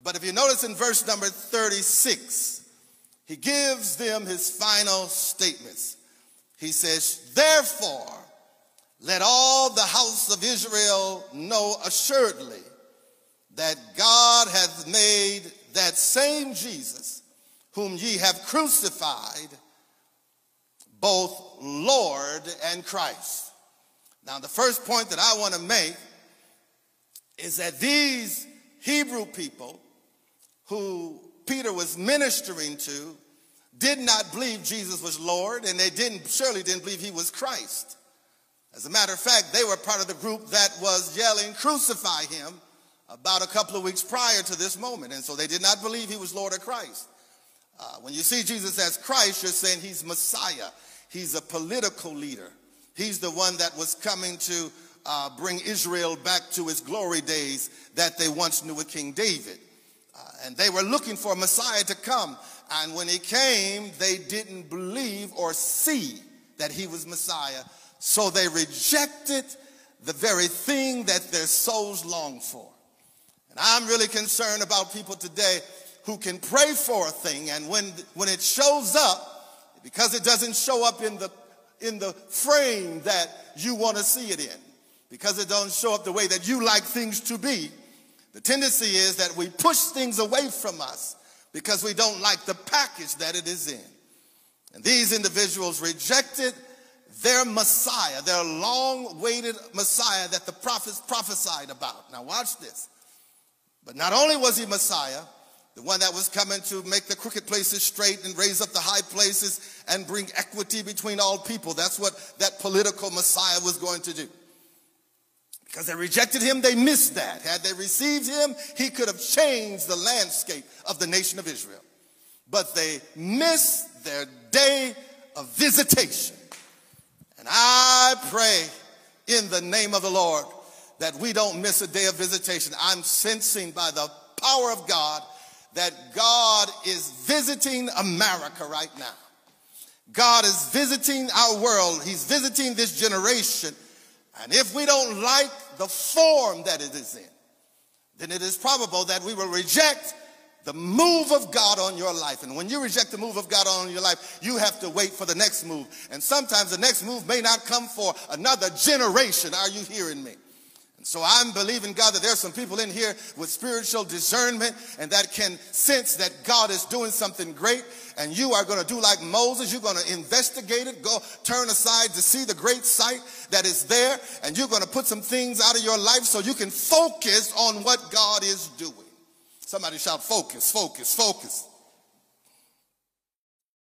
But if you notice in verse number 36, he gives them his final statements. He says, therefore, let all the house of Israel know assuredly that God hath made that same Jesus, whom ye have crucified, both Lord and Christ. Now, the first point that I want to make is that these Hebrew people who Peter was ministering to did not believe Jesus was Lord, and they surely didn't believe he was Christ. As a matter of fact, they were part of the group that was yelling, crucify him, about a couple of weeks prior to this moment. And so they did not believe he was Lord or Christ. When you see Jesus as Christ, you're saying he's Messiah. He's a political leader. He's the one that was coming to bring Israel back to its glory days that they once knew with King David. And they were looking for a Messiah to come. And when he came, they didn't believe or see that he was Messiah. So they rejected the very thing that their souls longed for. And I'm really concerned about people today who can pray for a thing, and when it shows up, because it doesn't show up in the frame that you want to see it in, because it don't show up the way that you like things to be, the tendency is that we push things away from us because we don't like the package that it is in. And these individuals rejected their Messiah, their long-awaited Messiah that the prophets prophesied about. Now watch this. But not only was he Messiah, the one that was coming to make the crooked places straight and raise up the high places and bring equity between all people. That's what that political Messiah was going to do. Because they rejected him, they missed that. Had they received him, he could have changed the landscape of the nation of Israel. But they missed their day of visitation. And I pray in the name of the Lord that we don't miss a day of visitation. I'm sensing by the power of God that God is visiting America right now. God is visiting our world. He's visiting this generation. And if we don't like the form that it is in, then it is probable that we will reject the move of God on your life. And when you reject the move of God on your life, you have to wait for the next move. And sometimes the next move may not come for another generation. Are you hearing me? So I'm believing, God, that there's some people in here with spiritual discernment and that can sense that God is doing something great, and you are going to do like Moses. You're going to investigate it, go turn aside to see the great sight that is there, and you're going to put some things out of your life so you can focus on what God is doing. Somebody shout, focus, focus, focus.